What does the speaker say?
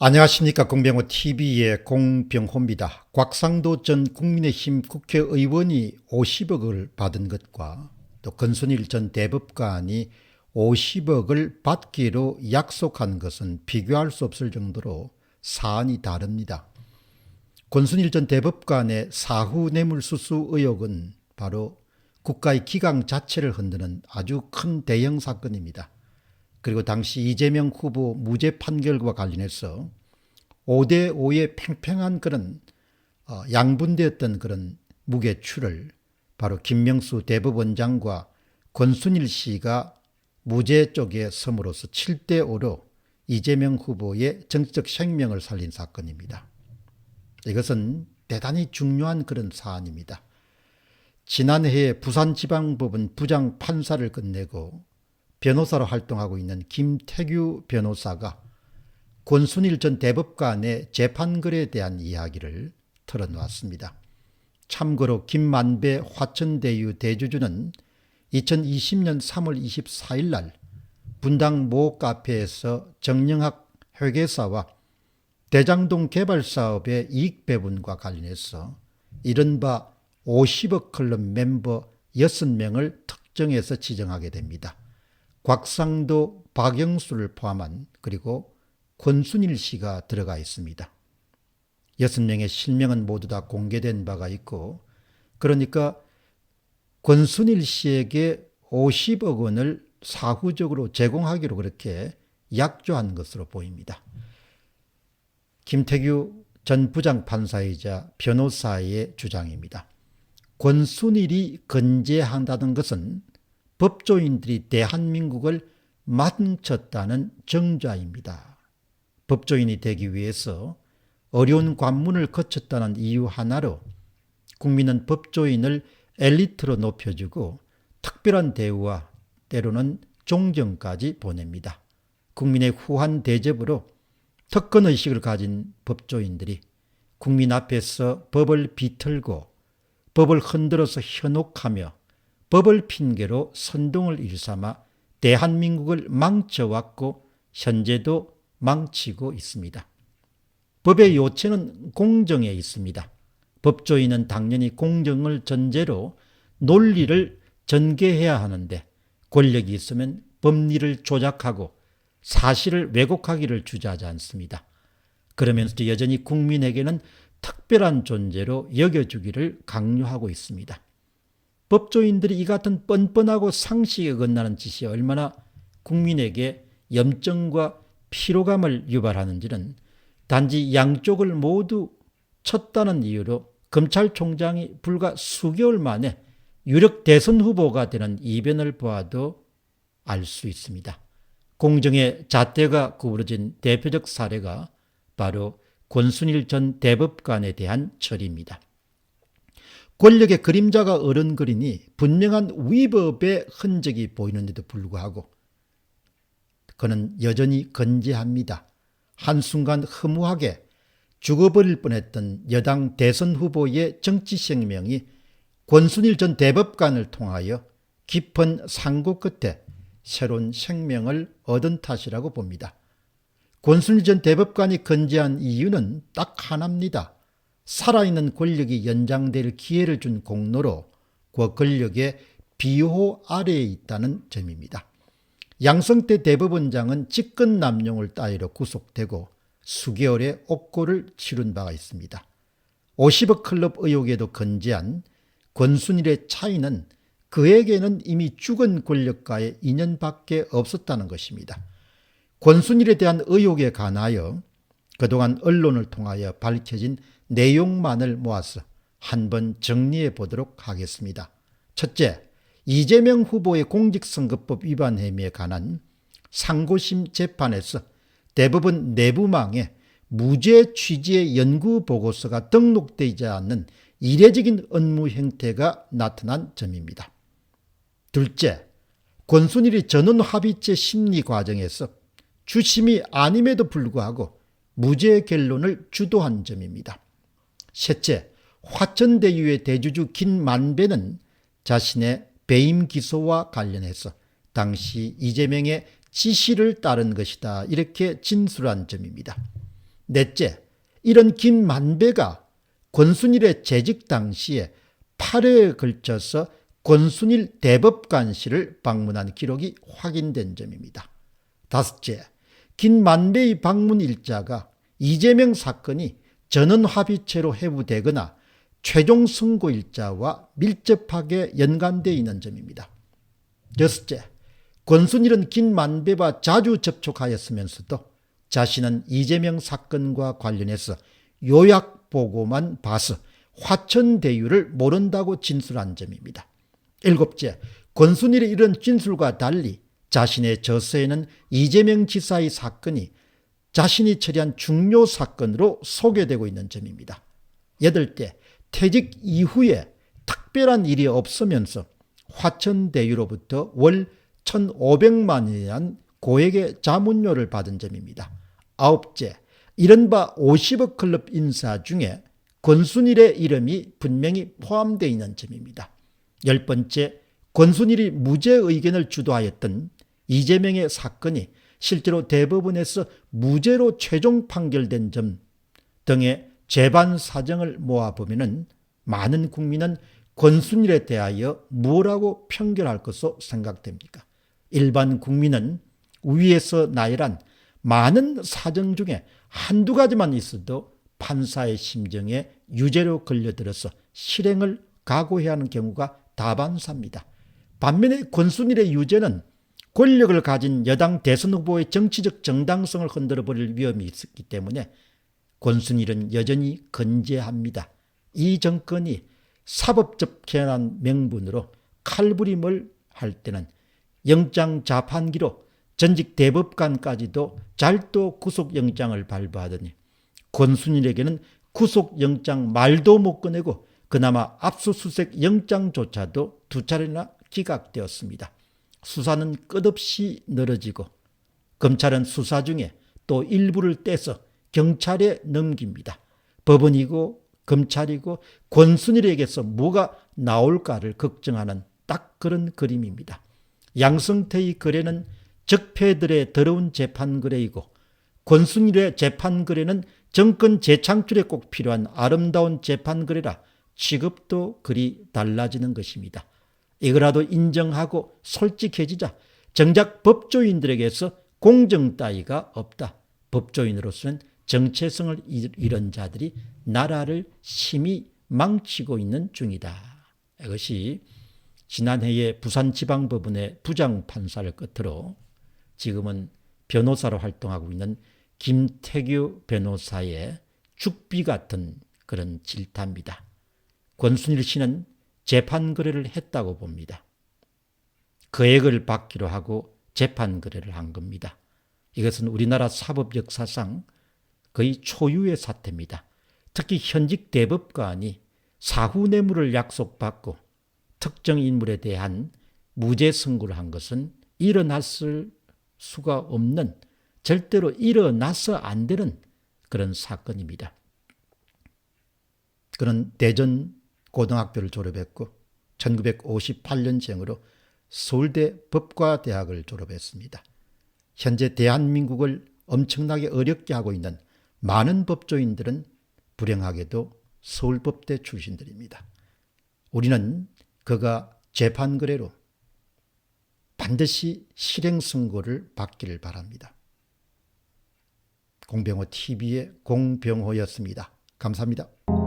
안녕하십니까. 공병호 TV의 공병호입니다. 곽상도 전 국민의힘 국회의원이 50억을 받은 것과 또 권순일 전 대법관이 50억을 받기로 약속한 것은 비교할 수 없을 정도로 사안이 다릅니다. 권순일 전 대법관의 사후 뇌물수수 의혹은 바로 국가의 기강 자체를 흔드는 아주 큰 대형 사건입니다. 그리고 당시 이재명 후보 무죄 판결과 관련해서 5대5의 팽팽한 그런 양분되었던 그런 무게추를 바로 김명수 대법원장과 권순일 씨가 무죄 쪽에 섬으로써 7대5로 이재명 후보의 정치적 생명을 살린 사건입니다. 이것은 대단히 중요한 그런 사안입니다. 지난해에 부산지방법원 부장판사를 끝내고 변호사로 활동하고 있는 김태규 변호사가 권순일 전 대법관의 재판글에 대한 이야기를 털어놓았습니다. 참고로 김만배 화천대유 대주주는 2020년 3월 24일 날 분당 모 카페에서 정영학 회계사와 대장동 개발사업의 이익배분과 관련해서 이른바 50억 클럽 멤버 6명을 특정해서 지정하게 됩니다. 곽상도, 박영수를 포함한 그리고 권순일 씨가 들어가 있습니다. 6명의 실명은 모두 다 공개된 바가 있고, 그러니까 권순일 씨에게 50억 원을 사후적으로 제공하기로 그렇게 약조한 것으로 보입니다. 김태규 전 부장판사이자 변호사의 주장입니다. 권순일이 건재한다는 것은 법조인들이 대한민국을 망쳤다는 정좌입니다. 법조인이 되기 위해서 어려운 관문을 거쳤다는 이유 하나로 국민은 법조인을 엘리트로 높여주고 특별한 대우와 때로는 존경까지 보냅니다. 국민의 후한 대접으로 특권의식을 가진 법조인들이 국민 앞에서 법을 비틀고 법을 흔들어서 현혹하며 법을 핑계로 선동을 일삼아 대한민국을 망쳐왔고 현재도 망치고 있습니다. 법의 요체는 공정에 있습니다. 법조인은 당연히 공정을 전제로 논리를 전개해야 하는데 권력이 있으면 법리를 조작하고 사실을 왜곡하기를 주저하지 않습니다. 그러면서도 여전히 국민에게는 특별한 존재로 여겨주기를 강요하고 있습니다. 법조인들이 이 같은 뻔뻔하고 상식에 어긋나는 짓이 얼마나 국민에게 염증과 피로감을 유발하는지는 단지 양쪽을 모두 쳤다는 이유로 검찰총장이 불과 수개월 만에 유력 대선 후보가 되는 이변을 보아도 알 수 있습니다. 공정의 잣대가 구부러진 대표적 사례가 바로 권순일 전 대법관에 대한 처리입니다. 권력의 그림자가 어른거리니 분명한 위법의 흔적이 보이는데도 불구하고 그는 여전히 건재합니다. 한순간 허무하게 죽어버릴 뻔했던 여당 대선 후보의 정치 생명이 권순일 전 대법관을 통하여 깊은 상고 끝에 새로운 생명을 얻은 탓이라고 봅니다. 권순일 전 대법관이 건재한 이유는 딱 하나입니다. 살아있는 권력이 연장될 기회를 준 공로로 그 권력의 비호 아래에 있다는 점입니다. 양성태 대법원장은 직권남용을 따위로 구속되고 수개월의 옥고를 치른 바가 있습니다. 50억 클럽 의혹에도 건재한 권순일의 차이는 그에게는 이미 죽은 권력과의 인연밖에 없었다는 것입니다. 권순일에 대한 의혹에 관하여 그동안 언론을 통하여 밝혀진 내용만을 모아서 한번 정리해 보도록 하겠습니다. 첫째, 이재명 후보의 공직선거법 위반 혐의에 관한 상고심 재판에서 대법원 내부망에 무죄 취지의 연구보고서가 등록되지 않는 이례적인 업무 형태가 나타난 점입니다. 둘째, 권순일이 전원합의체 심리 과정에서 주심이 아님에도 불구하고 무죄 결론을 주도한 점입니다. 셋째, 화천대유의 대주주 김만배는 자신의 배임 기소와 관련해서 당시 이재명의 지시를 따른 것이다 이렇게 진술한 점입니다. 넷째, 이런 김만배가 권순일의 재직 당시에 8회에 걸쳐서 권순일 대법관실을 방문한 기록이 확인된 점입니다. 다섯째, 김만배의 방문 일자가 이재명 사건이 전원합의체로 회부되거나 최종 선고 일자와 밀접하게 연관되어 있는 점입니다. 여섯째, 권순일은 김만배와 자주 접촉하였으면서도 자신은 이재명 사건과 관련해서 요약보고만 봐서 화천대유를 모른다고 진술한 점입니다. 일곱째, 권순일의 이런 진술과 달리 자신의 저서에는 이재명 지사의 사건이 자신이 처리한 중요 사건으로 소개되고 있는 점입니다. 여덟째, 퇴직 이후에 특별한 일이 없으면서 화천대유로부터 월 1,500만 원이라는 고액의 자문료를 받은 점입니다. 아홉째, 이른바 50억 클럽 인사 중에 권순일의 이름이 분명히 포함되어 있는 점입니다. 열 번째, 권순일이 무죄 의견을 주도하였던 이재명의 사건이 실제로 대법원에서 무죄로 최종 판결된 점 등의 재반 사정을 모아보면 많은 국민은 권순일에 대하여 뭐라고 평결할 것으로 생각됩니까? 일반 국민은 위에서 나열한 많은 사정 중에 한두 가지만 있어도 판사의 심정에 유죄로 걸려들어서 실행을 각오해야 하는 경우가 다반사입니다. 반면에 권순일의 유죄는 권력을 가진 여당 대선 후보의 정치적 정당성을 흔들어버릴 위험이 있었기 때문에 권순일은 여전히 건재합니다. 이 정권이 사법적해한 명분으로 칼부림을 할 때는 영장 자판기로 전직 대법관까지도 잘도 구속영장을 발부하더니 권순일에게는 구속영장 말도 못 꺼내고 그나마 압수수색 영장조차도 2차례나 기각되었습니다. 수사는 끝없이 늘어지고 검찰은 수사 중에 또 일부를 떼서 경찰에 넘깁니다. 법원이고 검찰이고 권순일에게서 뭐가 나올까를 걱정하는 딱 그런 그림입니다. 양승태의 거래는 적폐들의 더러운 재판 거래이고 권순일의 재판 거래는 정권 재창출에 꼭 필요한 아름다운 재판 거래라 취급도 그리 달라지는 것입니다. 이거라도 인정하고 솔직해지자 정작 법조인들에게서 공정 따위가 없다. 법조인으로서는 정체성을 잃은 자들이 나라를 심히 망치고 있는 중이다. 이것이 지난해에 부산지방법원의 부장판사를 끝으로 지금은 변호사로 활동하고 있는 김태규 변호사의 죽비 같은 그런 질타입니다. 권순일 씨는 재판 거래를 했다고 봅니다. 거액을 받기로 하고 재판 거래를 한 겁니다. 이것은 우리나라 사법 역사상 거의 초유의 사태입니다. 특히 현직 대법관이 사후 뇌물을 약속받고 특정 인물에 대한 무죄 선고를 한 것은 일어났을 수가 없는, 절대로 일어나서 안 되는 그런 사건입니다. 그는 대전 고등학교를 졸업했고 1958년생으로 서울대 법과대학을 졸업했습니다. 현재 대한민국을 엄청나게 어렵게 하고 있는 많은 법조인들은 불행하게도 서울법대 출신들입니다. 우리는 그가 재판 거래로 반드시 실행 선고를 받기를 바랍니다. 공병호 TV의 공병호였습니다. 감사합니다.